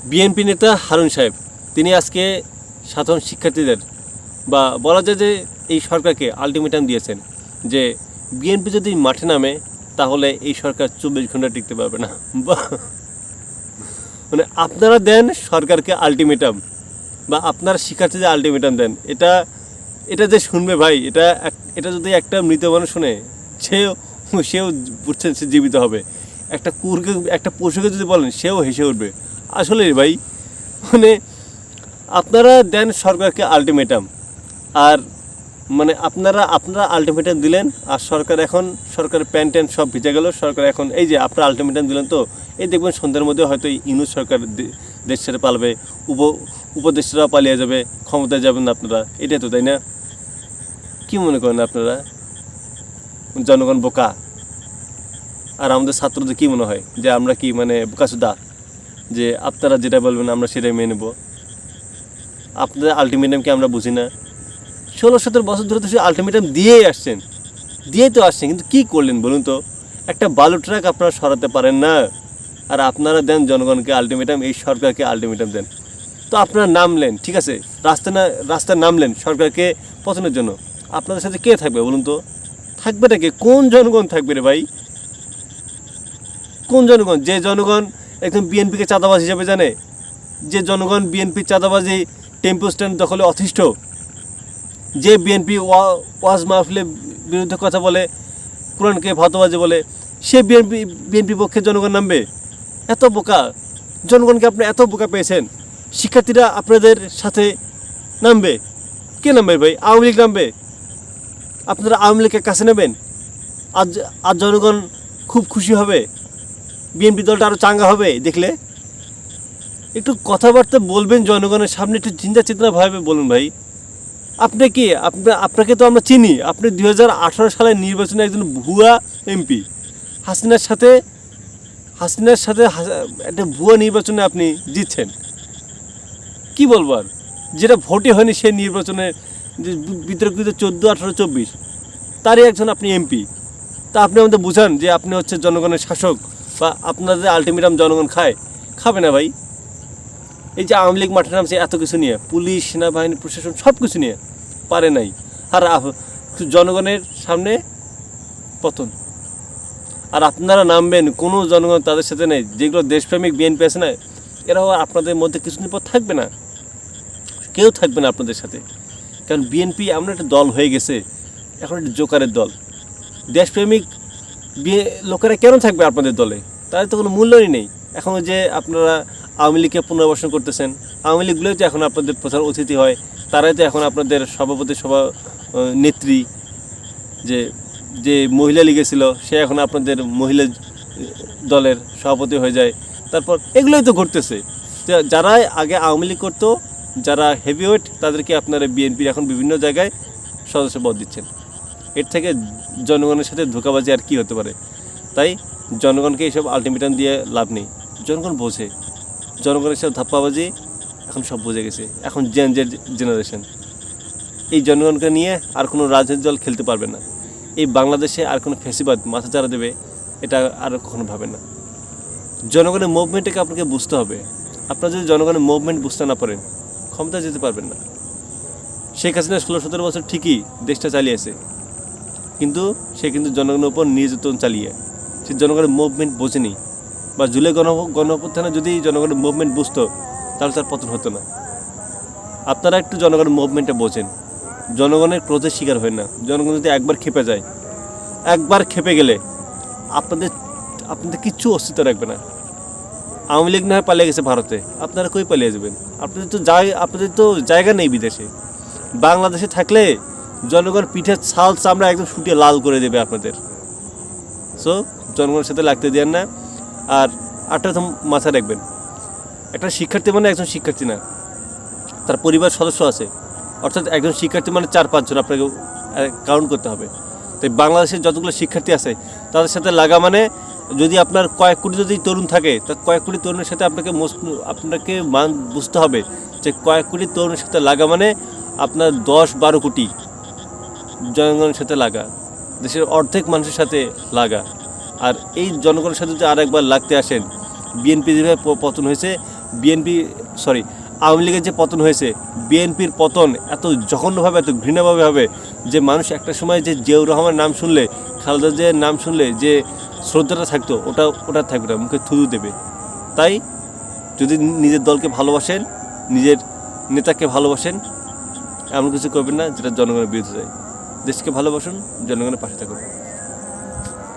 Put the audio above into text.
BNP নেতা হারুন সাহেব তিনি আজকে সাধারণ শিক্ষার্থীদের বা বলা যায় যে এই সরকারকে আলটিমেটাম দিয়েছেন যে বিএনপি যদি মাঠে নামে তাহলে এই সরকার 24 ঘন্টা টিকতে পারবে না। মানে আপনারা দেন সরকারকে আলটিমেটাম বা আপনারা শিক্ষার্থীদের আলটিমেটাম দেন, এটা যে শুনবে ভাই, এটা যদি একটা মৃত মানুষ শুনে সেও বুঝছেন সে জীবিত হবে। একটা পশুকে যদি বলেন সেও হেসে উঠবে। আসলে ভাই মানে আপনারা দেন সরকারকে আলটিমেটাম, আর মানে আপনারা আলটিমেটাম দিলেন আর সরকারের প্যান্ট ট্যান্ট সব ভিজে গেল। সরকার এখন এই যে আপনারা আলটিমেটাম দিলেন, তো এই দেখবেন সন্ধ্যার মধ্যে হয়তো ইউনূস সরকার দেশ ছেড়ে পালাবে, উপদেষ্টারা পালিয়ে যাবে, ক্ষমতায় যাবেন না আপনারা। এটাই তো, তাই না? কি মনে করেন আপনারা? জনগণ বোকা আর আমাদের ছাত্রদের কি মনে হয় যে আমরা কি মানে বোকাচোদা, যে আপনারা যেটা বলবেন আমরা সেটাই মেনে নেব? আপনাদের আলটিমেটামকে আমরা বুঝি না? 16-17 বছর ধরে তো সে আলটিমেটাম দিয়েই আসছেন, কিন্তু কি করলেন বলুন তো? একটা বালু ট্রাক আপনারা সরাতে পারেন না, আর আপনারা দেন জনগণকে আলটিমেটাম, এই সরকারকে আলটিমেটাম দেন। তো আপনারা নামলেন, ঠিক আছে, রাস্তায় নামলেন সরকারকে পতনের জন্য। আপনাদের সাথে কে থাকবে বলুন তো? থাকবেটা কে? কোন জনগণ থাকবে রে ভাই? কোন জনগণ? যে জনগণ একদম বিএনপিকে চাঁদাবাজ হিসেবে জানে, যে জনগণ বিএনপি চাঁদাবাজি টেম্পো স্ট্যান্ড দখলে অতিষ্ঠ, যে বিএনপি ওয়াজ মাহফিলের বিরুদ্ধে কথা বলে, কোরআনকে ভাতবাজি বলে, সে বিএনপি পক্ষে জনগণ নামবে? এত বোকা জনগণকে আপনি এত বোকা পেয়েছেন। শিক্ষার্থীরা আপনাদের সাথে নামবে? কে নামবে ভাই? আওয়ামী লীগ নামবে? আপনারা আওয়ামী লীগের কাছে নেবেন? আজ জনগণ খুব খুশি হবে, বিএনপি দলটা আরও চাঙ্গা হবে দেখলে। একটু কথাবার্তা বলবেন জনগণের সামনে, একটু চিন্তা চেতনা ভাবে বলুন ভাই। আপনাকে তো আমরা চিনি, আপনি 2018 সালের নির্বাচনে একজন ভুয়া এমপি, হাসিনার সাথে একটা ভুয়া নির্বাচনে আপনি জিতছেন। কি বলবো আর, যেটা ভোটে হয়নি সেই নির্বাচনে বিতর্কিত 14, 18, 24 তারই একজন আপনি এমপি। তা আপনি আমাদের বুঝান যে আপনি হচ্ছে জনগণের শাসক, বা আপনাদের আলটিমেটাম জনগণ খাবে না ভাই। এই যে আওয়ামী লীগ মাঠে নামছে এত কিছু নিয়ে, পুলিশ, সেনাবাহিনী, প্রশাসন সব কিছু নিয়ে, পারে নাই। আর জনগণের সামনে পতন। আর আপনারা নামবেন, কোনো জনগণ তাদের সাথে নেই। যেগুলো দেশপ্রেমিক বিএনপি আছে না, এরাও আপনাদের মধ্যে কিছুদিন পর থাকবে না, কেউ থাকবে না আপনাদের সাথে। কারণ বিএনপি এমন একটা দল হয়ে গেছে, এখন একটা জোকারের দল। দেশপ্রেমিক লোকেরা কেন থাকবে আপনাদের দলে? তাদের তো কোনো মূল্যই নেই। এখন যে আপনারা আওয়ামী লীগকে পুনর্বাসন করতেছেন, আওয়ামী লীগগুলোই তো এখন আপনাদের প্রধান অতিথি হয়, তারাই তো এখন আপনাদের সভাপতি নেত্রী। যে মহিলা লীগে ছিল সে এখন আপনাদের মহিলা দলের সভাপতি হয়ে যায়। তারপর এগুলোই তো ঘটতেছে। যারা আগে আওয়ামী লীগ করতো, যারা হেভিওয়েট, তাদেরকে আপনারা বিএনপির এখন বিভিন্ন জায়গায় সদস্য পদ দিচ্ছেন। এর থেকে জনগণের সাথে ধোঁকাবাজি আর কি হতে পারে? তাই জনগণকে এইসব আলটিমেটাম দিয়ে লাভ নেই। জনগণ বোঝে, জনগণের সাথে ধাপ্পাবাজি এখন সব বুঝে গেছে। এখন জেনারেশন এই জনগণকে নিয়ে আর কোনো রাজনৈতিক দল খেলতে পারবে না। এই বাংলাদেশে আর কোনো ফ্যাসিবাদ মাথা চাড়া দেবে, এটা আর কখনো ভাবে না। জনগণের মুভমেন্টটাকে আপনাকে বুঝতে হবে। আপনারা যদি জনগণের মুভমেন্ট বুঝতে না পারেন, ক্ষমতায় যেতে পারবেন না। শেখ হাসিনা 16-17 বছর ঠিকই দেশটা চালিয়েছে, কিন্তু সে জনগণের উপর নির্যাতন চালিয়ে সে জনগণের মুভমেন্ট বোঝেনি। বা জুলাই গণঅভ্যুত্থানে যদি জনগণের মুভমেন্ট বুঝতো, তাহলে তার পতন হতো না। আপনারা একটু জনগণের মুভমেন্টটা বোঝেন, জনগণের ক্রোধের শিকার হয় না। জনগণ যদি একবার খেপে যায়, একবার খেপে গেলে আপনাদের কিচ্ছু অস্তিত্ব রাখবে না। আওয়ামী লীগ না হয় পালিয়ে গেছে ভারতে, আপনারা কই পালিয়ে যাবেন? আপনাদের তো জায়গা নেই বিদেশে। বাংলাদেশে থাকলে জনগণ পিঠের ছাল চামড়া একদম শুটিয়ে লাল করে দেবে আপনাদের। সো জনগণের সাথে লাগতে দেন না। আর আটটা মাথায় রাখবেন, একটা শিক্ষার্থী মানে একজন শিক্ষার্থী না, তার পরিবার সদস্য আছে। অর্থাৎ একজন শিক্ষার্থী মানে 4-5 জন আপনাকে কাউন্ট করতে হবে। তাই বাংলাদেশের যতগুলো শিক্ষার্থী আছে তাদের সাথে লাগা মানে, যদি আপনার কয়েক কোটি যদি তরুণ থাকে, তা কয়েক কোটি তরুণের সাথে আপনাকে বুঝতে হবে যে কয়েক কোটি তরুণের সাথে লাগা মানে আপনার 10-12 কোটি জনগণের সাথে লাগা, দেশের অর্ধেক মানুষের সাথে লাগা। আর এই জনগণের সাথে যদি আরেকবার লাগতে আসেন, বিএনপি যেভাবে পতন হয়েছে, বিএনপি সরি আওয়ামী লীগের যে পতন হয়েছে, বিএনপির পতন এত জঘন্যভাবে এত ঘৃণাভাবে হবে যে মানুষ একটা সময় যে জিয়াউর রহমানের নাম শুনলে, খালেদা জিয়ার নাম শুনলে যে শ্রদ্ধাটা থাকতো ওটা থাকবে না, মুখে থুতু দেবে। তাই যদি নিজের দলকে ভালোবাসেন, নিজের নেতাকে ভালোবাসেন, এমন কিছু করবেন না যেটা জনগণের বিরুদ্ধে যায়। দেশকে ভালোবাসুন, জনগণের পাশে থাকুন।